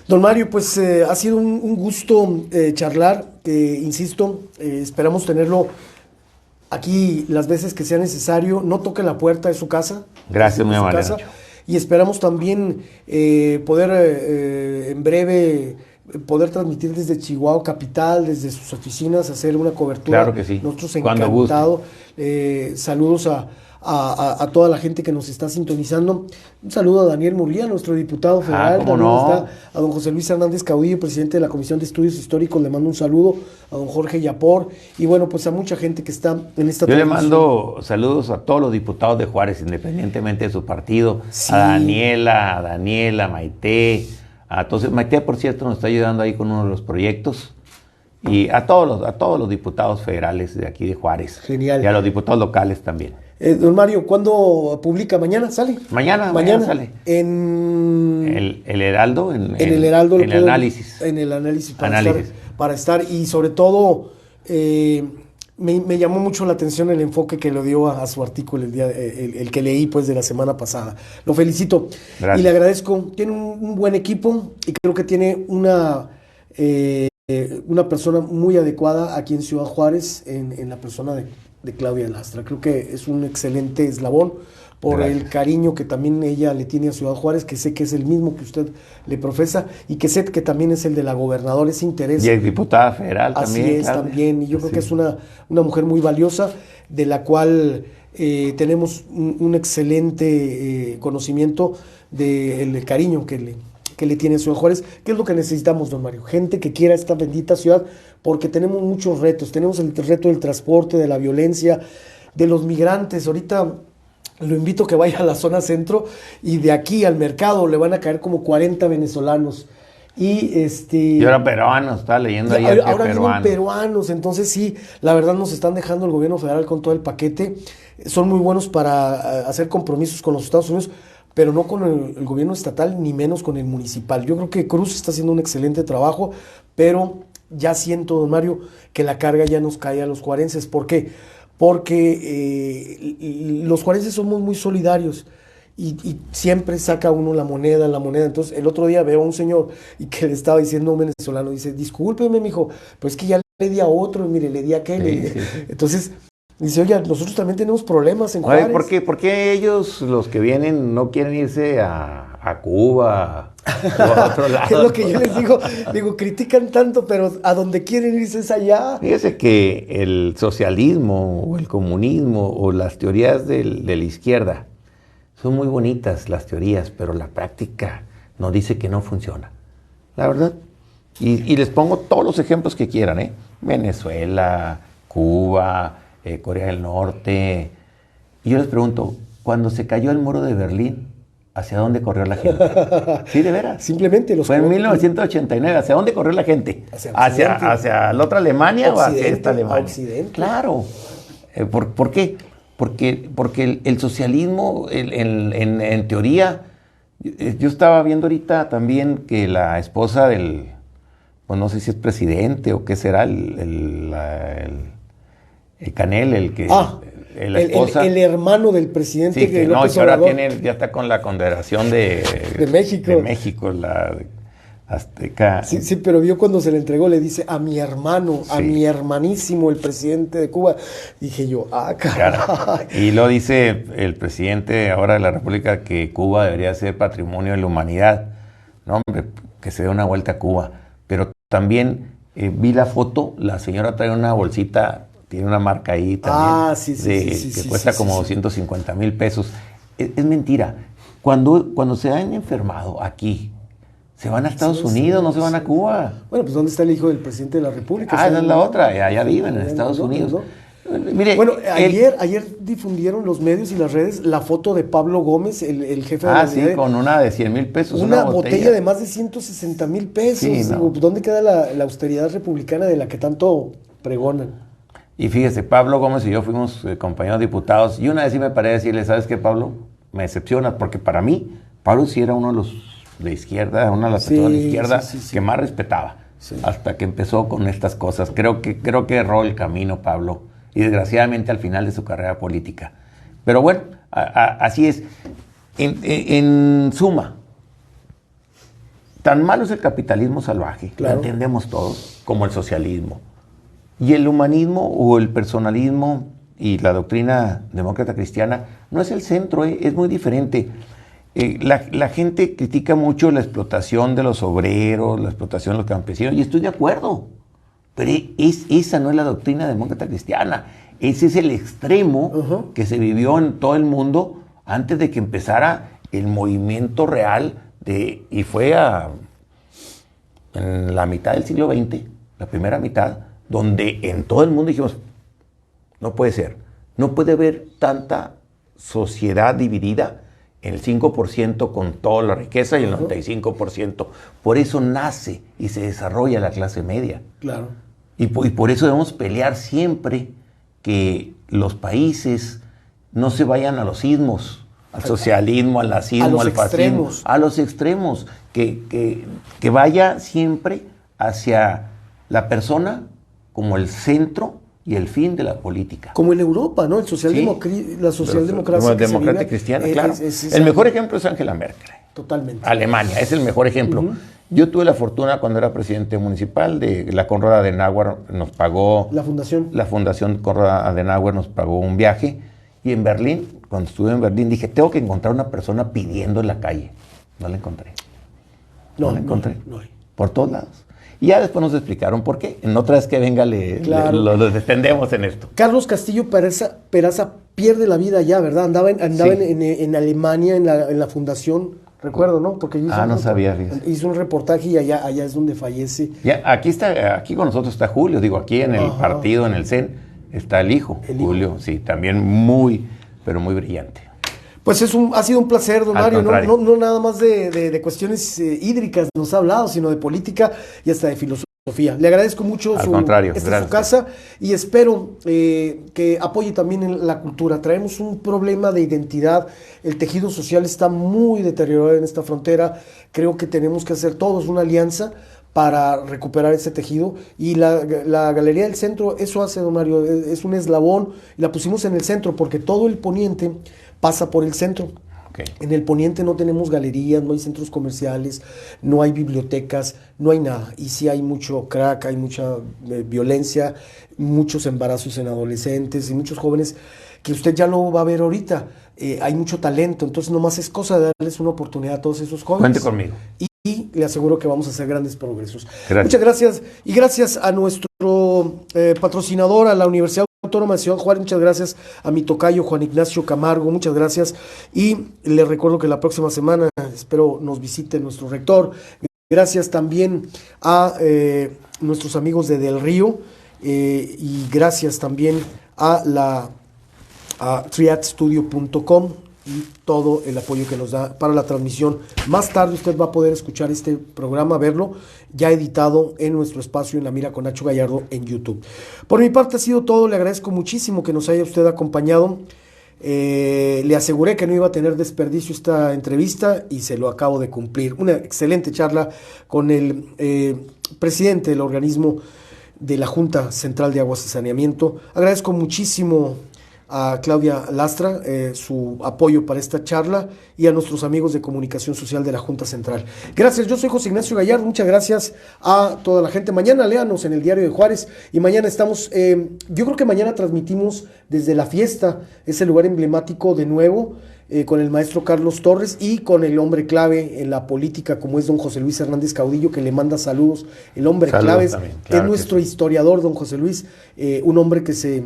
Don Mario, pues ha sido un gusto charlar, insisto, esperamos tenerlo aquí las veces que sea necesario. No toque la puerta de su casa. Gracias, muy amable. Y esperamos también poder en breve poder transmitir desde Chihuahua Capital, desde sus oficinas, hacer una cobertura. Claro que sí. Nosotros encantados. Saludos a toda la gente que nos está sintonizando. Un saludo a Daniel Murguía, nuestro diputado federal. ¿Cómo no? Está a don José Luis Hernández Caudillo, presidente de la Comisión de Estudios Históricos. Le mando un saludo a don Jorge Yapor y bueno, pues a mucha gente que está en esta Yo le mando saludos a todos los diputados de Juárez, independientemente de su partido. Sí. A Daniela, Maite. Entonces, Maite, por cierto, nos está ayudando ahí con uno de los proyectos. Y a todos los diputados federales de aquí de Juárez. Genial. Y a los diputados locales también. Don Mario, ¿cuándo publica? ¿Mañana sale? Mañana sale. En el Heraldo, en el Heraldo, en el análisis. En el análisis para estar y sobre todo me llamó mucho la atención el enfoque que le dio a su artículo el que leí pues de la semana pasada. Lo felicito. Gracias. Y le agradezco. Tiene un buen equipo y creo que tiene una persona muy adecuada aquí en Ciudad Juárez, en la persona de Claudia Lastra. Creo que es un excelente eslabón por el cariño que también ella le tiene a Ciudad Juárez, que sé que es el mismo que usted le profesa y que sé que también es el de la gobernadora, ese interés. Y es diputada federal también. Así es, Claudia. También. Y yo creo que es una mujer muy valiosa, de la cual tenemos un excelente conocimiento del cariño que le tiene a Ciudad Juárez, que es lo que necesitamos, don Mario. Gente que quiera esta bendita ciudad, porque tenemos muchos retos. Tenemos el reto del transporte, de la violencia, de los migrantes. Ahorita lo invito a que vaya a la zona centro y de aquí al mercado le van a caer como 40 venezolanos. Y ahora peruanos, estaba leyendo ayer. Ahora vienen peruanos, entonces sí, la verdad nos están dejando el gobierno federal con todo el paquete. Son muy buenos para hacer compromisos con los Estados Unidos, pero no con el gobierno estatal, ni menos con el municipal. Yo creo que Cruz está haciendo un excelente trabajo, pero ya siento, don Mario, que la carga ya nos cae a los juarenses. ¿Por qué? Porque los juarenses somos muy solidarios y siempre saca uno la moneda. Entonces, el otro día veo a un señor y que le estaba diciendo a un venezolano, dice, discúlpeme, mijo, pues es que ya le di a otro, mire, le di a aquel. Sí. Entonces, dice, oye, nosotros también tenemos problemas en Juárez. ¿Por qué ellos, los que vienen, no quieren irse a Cuba o a otro lado? Es lo que yo les digo, critican tanto, pero a donde quieren irse es allá. Fíjese que el socialismo o el comunismo o las teorías de la izquierda son muy bonitas, las teorías, pero la práctica nos dice que no funciona. La verdad. Y les pongo todos los ejemplos que quieran, Venezuela, Cuba, Corea del Norte. Y yo les pregunto, cuando se cayó el muro de Berlín, ¿hacia dónde corrió la gente? Sí, de veras. Simplemente fue en 1989. ¿Hacia dónde corrió la gente? ¿Hacia la otra Alemania o hacia esta Alemania? Occidente. Claro. ¿Por qué? Porque el socialismo, en teoría, yo estaba viendo ahorita también que la esposa del, pues no sé si es presidente o qué será, el Canel, el que... la esposa, el hermano del presidente. Sí, que no, que ahora ya está con la Confederación de México. De México, la Azteca. Sí, pero vio cuando se le entregó, le dice a mi hermano, a mi hermanísimo, el presidente de Cuba. Dije yo, caray. Y lo dice el presidente ahora de la República que Cuba debería ser patrimonio de la humanidad. No, hombre, que se dé una vuelta a Cuba. Pero también vi la foto, la señora trae una bolsita. Tiene una marca ahí también que cuesta como 250,000 pesos. Es mentira. Cuando se han enfermado aquí, se van a Estados Unidos, no se van a Cuba. Bueno, pues ¿dónde está el hijo del presidente de la República? Esa es la otra. Allá viven en Estados Unidos. ¿No? Mire, Bueno, ayer difundieron los medios y las redes la foto de Pablo Gómez, el jefe de la sí, con una de 100,000 pesos. Una botella de más de 160,000 pesos. Sí, no. ¿Dónde queda la austeridad republicana de la que tanto pregonan? Y fíjese, Pablo Gómez y yo fuimos compañeros diputados, y una vez sí me paré a decirle, ¿sabes qué, Pablo? Me decepcionas, porque para mí, Pablo sí era uno de los de izquierda, una de las personas de izquierda que más respetaba, hasta que empezó con estas cosas. Creo que erró el camino, Pablo, y desgraciadamente al final de su carrera política. Pero bueno, así es. En suma, tan malo es el capitalismo salvaje, claro, lo entendemos todos, como el socialismo. Y el humanismo o el personalismo y la doctrina demócrata cristiana no es el centro, es muy diferente. La gente critica mucho la explotación de los obreros, la explotación de los campesinos, y estoy de acuerdo, pero esa no es la doctrina demócrata cristiana. Ese es el extremo que se vivió en todo el mundo antes de que empezara el movimiento real, y fue en la mitad del siglo XX, la primera mitad, donde en todo el mundo dijimos, no puede ser, no puede haber tanta sociedad dividida en el 5% con toda la riqueza y el 95%. Por eso nace y se desarrolla la clase media. Claro. Y por eso debemos pelear siempre que los países no se vayan a los ismos, al socialismo, al nazismo, al fascismo, a los extremos, que vaya siempre hacia la persona como el centro y el fin de la política. Como en Europa, ¿no? La socialdemocracia. Como democracia cristiana, claro. El mejor ejemplo es Angela Merkel. Totalmente. Alemania, es el mejor ejemplo. Yo tuve la fortuna cuando era presidente municipal de la Konrad Adenauer, nos pagó... La Fundación Konrad Adenauer nos pagó un viaje. Y en Berlín, cuando estuve en Berlín, dije, tengo que encontrar una persona pidiendo en la calle. No la encontré. No la encontré. No hay. Por todos lados. Y ya después nos explicaron por qué. En otra vez que venga lo defendemos en esto. Carlos Castillo Peraza pierde la vida allá, ¿verdad? Andaba en Alemania, en la fundación, recuerdo, ¿no? Porque no sabía. Fíjate. Hizo un reportaje y allá es donde fallece. Ya, aquí con nosotros está Julio, aquí en el partido, en el CEN, está el hijo, Julio, sí, también muy, pero muy brillante. Pues ha sido un placer, don Mario, no nada más de cuestiones hídricas nos ha hablado, sino de política y hasta de filosofía. Le agradezco mucho su casa y espero que apoye también en la cultura. Traemos un problema de identidad, el tejido social está muy deteriorado en esta frontera, creo que tenemos que hacer todos una alianza para recuperar ese tejido, y la Galería del Centro eso hace, don Mario, es un eslabón, y la pusimos en el centro porque todo el poniente pasa por el centro. Okay. En el poniente no tenemos galerías, no hay centros comerciales, no hay bibliotecas, no hay nada. Y sí hay mucho crack, hay mucha violencia, muchos embarazos en adolescentes y muchos jóvenes que usted ya lo va a ver ahorita. Hay mucho talento, entonces nomás es cosa de darles una oportunidad a todos esos jóvenes. Cuente conmigo. Y le aseguro que vamos a hacer grandes progresos. Gracias. Muchas gracias. Y gracias a nuestro patrocinador, a la Universidad Autónoma de Ciudad Juárez. Muchas gracias a mi tocayo Juan Ignacio Camargo. Muchas gracias. Y les recuerdo que la próxima semana espero nos visite nuestro rector. Gracias también a nuestros amigos de Del Río. Y gracias también a triadstudio.com y todo el apoyo que nos da para la transmisión. Más tarde usted va a poder escuchar este programa, verlo ya editado en nuestro espacio en La Mira con Nacho Gallardo en YouTube. Por mi parte ha sido todo, le agradezco muchísimo que nos haya usted acompañado. Le aseguré que no iba a tener desperdicio esta entrevista y se lo acabo de cumplir. Una excelente charla con el presidente del organismo de la Junta Central de Aguas y Saneamiento. Agradezco muchísimo a Claudia Lastra su apoyo para esta charla y a nuestros amigos de Comunicación Social de la Junta Central. Gracias, yo soy José Ignacio Gallardo, muchas gracias a toda la gente. Mañana léanos en el Diario de Juárez y mañana estamos, yo creo que mañana transmitimos desde La Fiesta, ese lugar emblemático de nuevo, con el maestro Carlos Torres y con el hombre clave en la política como es don José Luis Hernández Caudillo, que le manda saludos. El hombre clave también, claro, es nuestro historiador, don José Luis, un hombre que se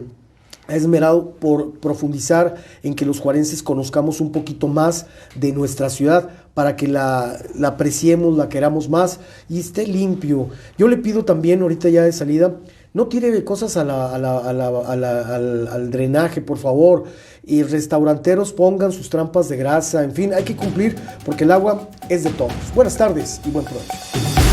ha esmerado por profundizar en que los juarenses conozcamos un poquito más de nuestra ciudad para que la apreciemos, la queramos más y esté limpio. Yo le pido también, ahorita ya de salida, no tire cosas al drenaje, por favor. Y restauranteros pongan sus trampas de grasa, en fin, hay que cumplir porque el agua es de todos. Buenas tardes y buen provecho.